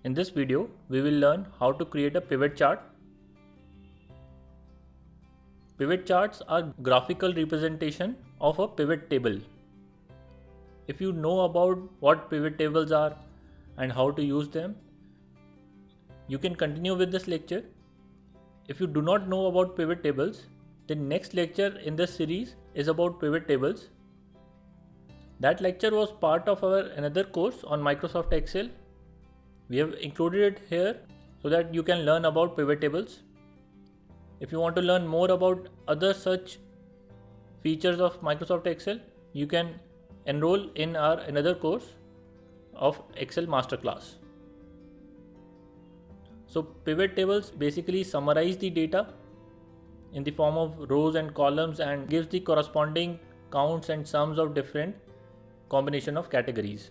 In this video, we will learn how to create a pivot chart. Pivot charts are graphical representation of a pivot table. If you know about what pivot tables are and how to use them, you can continue with this lecture. If you do not know about pivot tables, the next lecture in this series is about pivot tables. That lecture was part of our another course on Microsoft Excel. We have included it here so that you can learn about pivot tables. If you want to learn more about other such features of Microsoft Excel, you can enroll in our another course of Excel Masterclass. So pivot tables basically summarize the data in the form of rows and columns and gives the corresponding counts and sums of different combination of categories.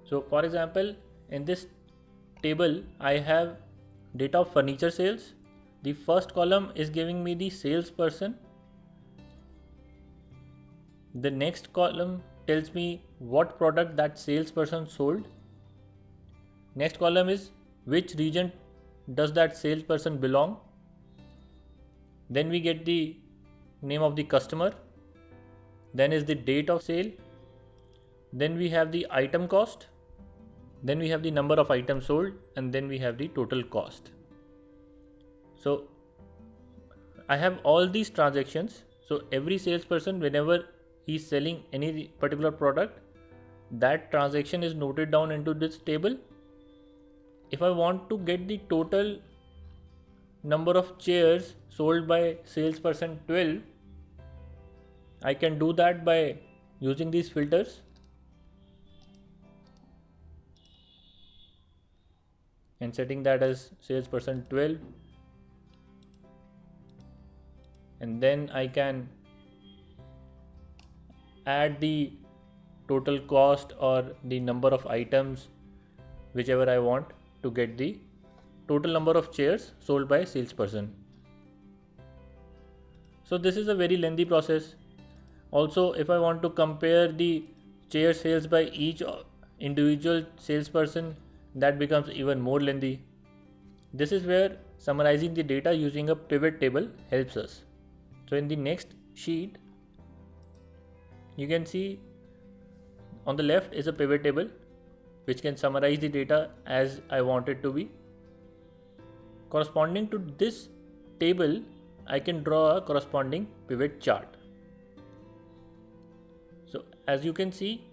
So for example, in this table I have data of furniture sales. The first column is giving me the salesperson. The next column tells me what product that salesperson sold. Next column is which region does that salesperson belong. Then we get the name of the customer. Then is the date of sale. Then we have the item cost. Then we have the number of items sold, and then we have the total cost. So I have all these transactions. So every salesperson, whenever he's selling any particular product, that transaction is noted down into this table. If I want to get the total number of chairs sold by salesperson 12, I can do that by using these filters. And setting that as salesperson 12. And then I can add the total cost or the number of items, whichever I want, to get the total number of chairs sold by salesperson. So this is a very lengthy process. Also, if I want to compare the chair sales by each individual salesperson, that becomes even more lengthy. This is where summarizing the data using a pivot table helps us. So in the next sheet, you can see on the left is a pivot table which can summarize the data as I want it to be. Corresponding to this table, I can draw a corresponding pivot chart. So as you can see,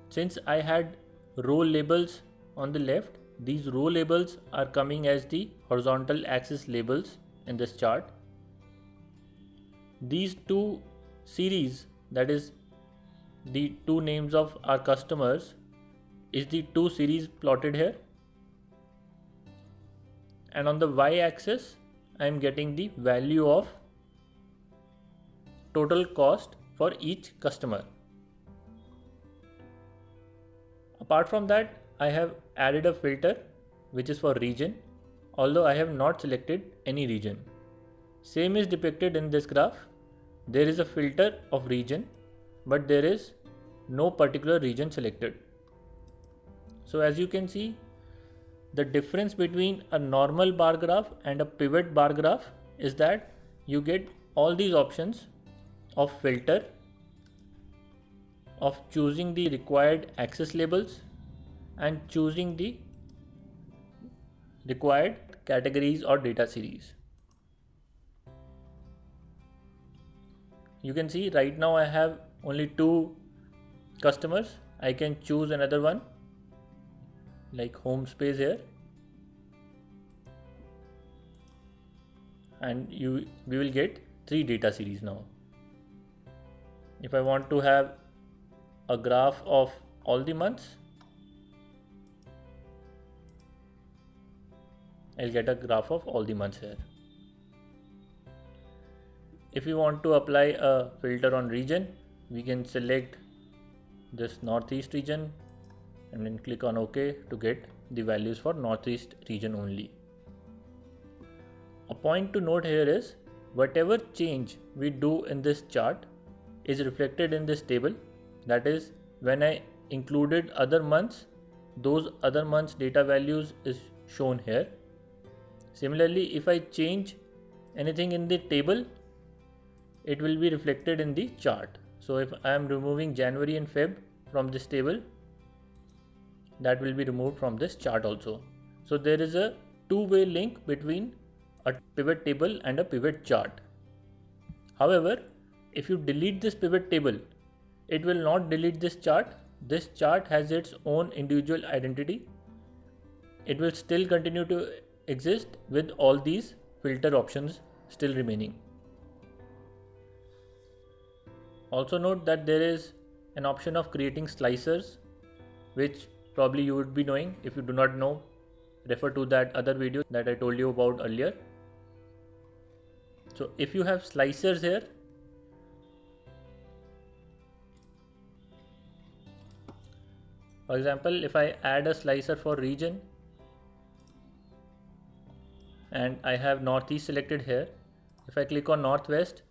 since I had row labels on the left, these row labels are coming as the horizontal axis labels in this chart. These two series, that is the two names of our customers, is the two series plotted here. And on the y-axis, I am getting the value of total cost for each customer. Apart from that, I have added a filter which is for region, although I have not selected any region. Same is depicted in this graph. There is a filter of region, but there is no particular region selected. So as you can see, the difference between a normal bar graph and a pivot bar graph is that you get all these options of filter, of choosing the required axis labels, and choosing the required categories or data series. You can see right now I have only two customers. I can choose another one like home space here, and we will get 3 data series now. If I want to have a graph of all the months, I'll get a graph of all the months here. If we want to apply a filter on region, we can select this Northeast region and then click on OK to get the values for Northeast region only. A point to note here is whatever change we do in this chart is reflected in this table. That is, when I included other months, those other months data values is shown here. Similarly, if I change anything in the table, it will be reflected in the chart. So if I am removing January and Feb from this table, that will be removed from this chart also. So there is a two-way link between a pivot table and a pivot chart. However, if you delete this pivot table, it will not delete this chart. This chart has its own individual identity. It will still continue to exist with all these filter options still remaining. Also note that there is an option of creating slicers, which probably you would be knowing. If you do not know, refer to that other video that I told you about earlier. So if you have slicers here, for example, if I add a slicer for region and I have Northeast selected here, if I click on Northwest,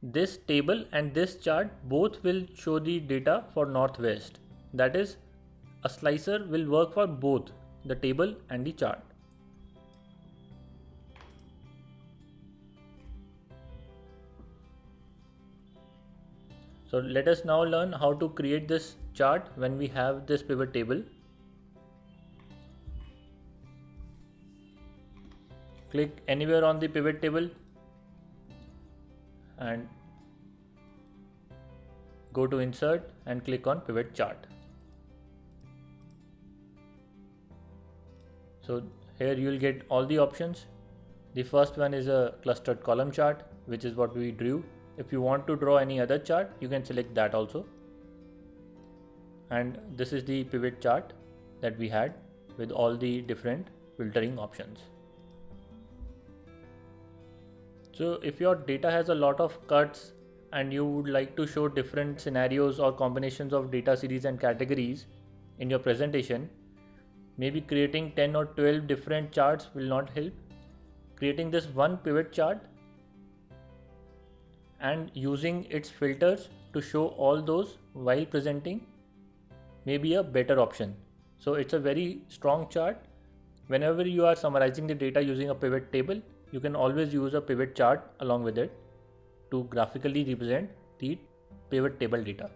this table and this chart both will show the data for Northwest. That is, a slicer will work for both the table and the chart. So let us now learn how to create this chart when we have this pivot table. Click anywhere on the pivot table and go to insert and click on pivot chart. So here you will get all the options. The first one is a clustered column chart, which is what we drew. If you want to draw any other chart, you can select that also. And this is the pivot chart that we had with all the different filtering options. So if your data has a lot of cuts and you would like to show different scenarios or combinations of data series and categories in your presentation, maybe creating 10 or 12 different charts will not help. Creating this one pivot chart and using its filters to show all those while presenting may be a better option. So it's a very strong chart. Whenever you are summarizing the data using a pivot table, you can always use a pivot chart along with it to graphically represent the pivot table data.